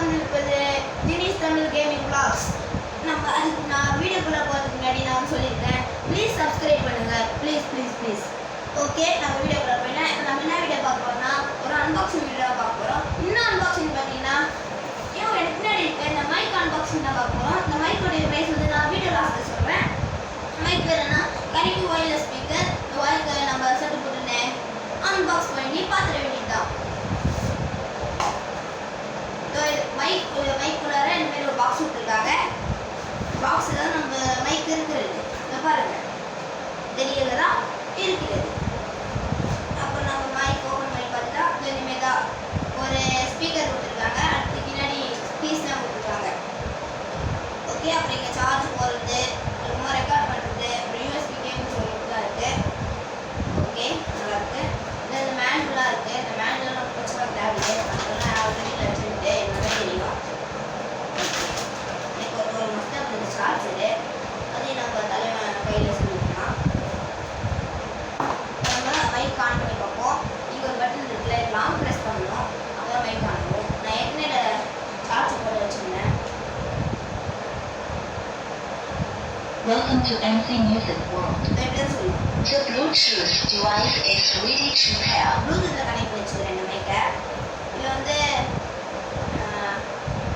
வந்திருப்பது ஜினிஸ் Tamil gaming vlogs. அதுக்கு நான் வீடியோக்குள்ள போகிறதுக்கு முன்னாடி நான் சொல்லியிருக்கேன், ப்ளீஸ் சப்ஸ்கிரைப் பண்ணுங்க, ப்ளீஸ். ஓகே, நம்ம வீடியோக்குள்ள போயிட்டேன். நம்ம என்ன வீடியோ பார்க்க போறோம்னா ஒரு அன்பாக்சிங் வீடியோ பார்க்க போறோம். இன்னும் அன்பாக்சிங் பார்த்தீங்கன்னா எனக்கு பின்னாடி இருக்க இந்த மைக் அன்பாக்சிங் தான் பார்க்க போறோம். இந்த மைக்கோடைய ப்ரைஸ் வந்து நான் வீடியோ லாஸ்ட்ல சொல்றேன். மைக் பேர் என்ன? கனிக்கு ஒயர்லெஸ் ஸ்பீக்கர். இந்த ஒயருக்கு நம்ம செட்டு போட்டு அன்பாக்ஸ் பண்ணி பார்த்துட வேண்டியதுதான். மைக்குள்ளார இந்த மாதிரி ஒரு பாக்ஸ் கொடுத்துருக்காங்க. பாக்ஸில் தான் நம்ம மைக் இருக்கிறது. இதை பாருங்க, தெரியலதா இருக்கிறது. அப்புறம் நம்ம மைக் ஓப்பன் பண்ணி பார்த்தா இனிமேல் தான் ஒரு ஸ்பீக்கர் கொடுத்துருக்காங்க. அதுக்கு பின்னாடி பீஸ்லாம் கொடுத்துருக்காங்க. ஓகே, அப்புறம் இங்கே சார்ஜ் போடுறது, அப்புறமா ரெக்கார்ட் பண்ணுறது, அப்புறம் யூஎஸ்பி கேபிள் சொல்லிட்டுலாம் இருக்குது. ஓகே, நல்லா இருக்குது. இந்த மேனுவலாக இருக்குது. இந்த மேனுவல் நம்ம வச்சு பார்க்க தேவையில்லை. அதெல்லாம் ஆல்ரெடி வச்சுட்டு என்னதான் தெரியும். இப்போ ஒரு மொத்தம் அந்த சார்ஜரு அதையும் நம்ம தலைவன் கையில் சொல்லிக்கலாம். நம்ம மைக் ஆன் பண்ணி பார்ப்போம். இங்கே ஒரு பட்டன் இருக்குல்ல, லாங் ப்ரெஸ் பண்ணணும், அப்புறம் மைக் ஆன் ஆகும். நான் ஏற்கனவே சார்ஜ் போட வச்சுருந்தேன். Welcome to MC Music World. The Bluetooth device is ready to pair. ப்ளூடூத்தில் கனெக்ட் வச்சுக்கிறேன் இந்த மைக்கை. இது வந்து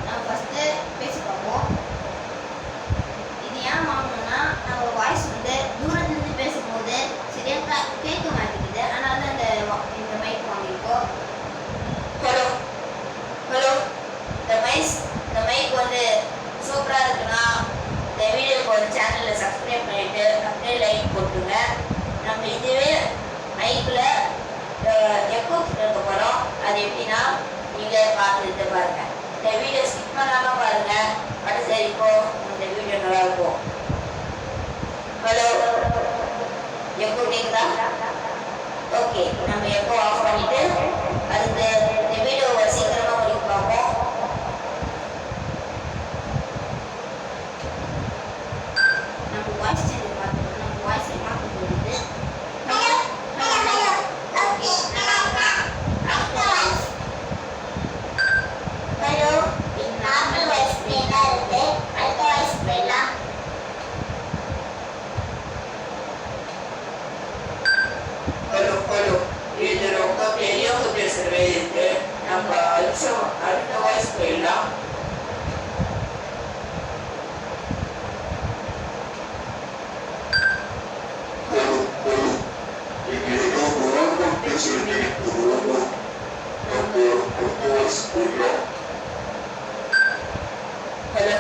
நம்ம ஃபஸ்ட்டு பேசி பார்ப்போம். இது ஏன் வாங்கணும்னா, நம்ம வாய்ஸ் வந்து தூரத்துலேருந்து பேசும்போது சரியாக கேட்க மாட்டேங்குது. அதனால தான் இந்த மைக் வாங்கியிருக்கோம். ஹலோ, இந்த மைக் வந்து சூப்பராக இருக்குன்னா இந்த வீடியோக்கு ஒரு சேனலில் சப்ஸ்கிரைப் பண்ணிவிட்டு அப்படியே லைக் போட்டுருங்க. நம்ம இதுவே மைக்கில் எக்கோ இருக்க போகிறோம். அது எப்படின்னா நீங்கள் பார்த்துட்டு பாருங்கள். இந்த வீடியோ ஸ்கிப் பண்ணாமல் பாருங்கள். அது சரிக்கும் இந்த வீடியோ நல்லாயிருக்கும். ஹலோ, எக்கோ கேட்குதா? ஓகே, நம்ம எக்கோ ஆஃப் பண்ணிவிட்டு அதுக்கு இந்த வீடியோவை சீக்கிரமாக முடிக்க பார்ப்போம். நம்ம வாய்ஸ் சேஞ்ச் பார்த்துக்கணும். நம்ம வாய்ஸை மாற்ற போகுது. ஹலோ, இது ரொம்ப பெரியவங்க பேசுகிற மாதிரி இருக்கு. நம்ம அடுத்த வாய்ஸ் போயிடலாம். ஹலோ,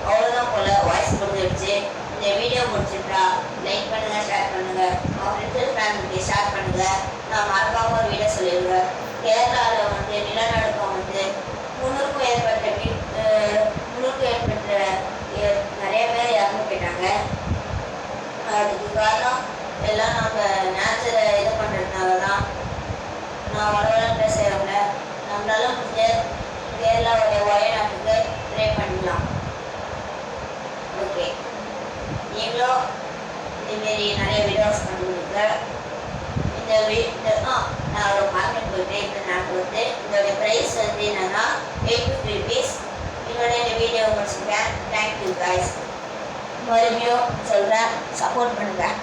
அவ்வளோதான் போல வாய்ஸ் முடிஞ்சிடுச்சு. இந்த வீடியோ முடிச்சிட்டா லைக் பண்ணுங்க, ஷேர் பண்ணுங்க, அவங்க ஃப்ரெண்ட்ஸ் ஃபேமிலிக்கு ஷேர் பண்ணுங்க. நான் மறக்காம ஒரு வீடியோ சொல்லிடுங்க. கேரளாவில் வந்து நிலநடுக்கம் வந்து 300க்கும் ஏற்பட்ட நிறைய பேர் இறந்து போயிட்டாங்க. அதுக்கு காரணம் எல்லாம் நம்ம நேச்சரை இது பண்ணுறதுனால தான். நான் வளவளன்னு பேசுகிறவங்க நம்மளால முடிஞ்ச கேரளாவுடைய வயநாட்டுக்கு ட்ரை பண்ணலாம். ஓகே, நீங்களும் இதேமாரி நிறைய வீடியோஸ் பண்ணுவீங்க. நான் ஒரு மார்க்கெட் போயிட்டு எனக்கு வந்து இதோடைய ப்ரைஸ் வந்து என்னன்னா 850 rupees. இதோட இந்த வீடியோ முடிச்சுருக்கேன். Thank you guys. மறுபடியும் சொல்கிறேன், சப்போர்ட் பண்ணுங்கள்.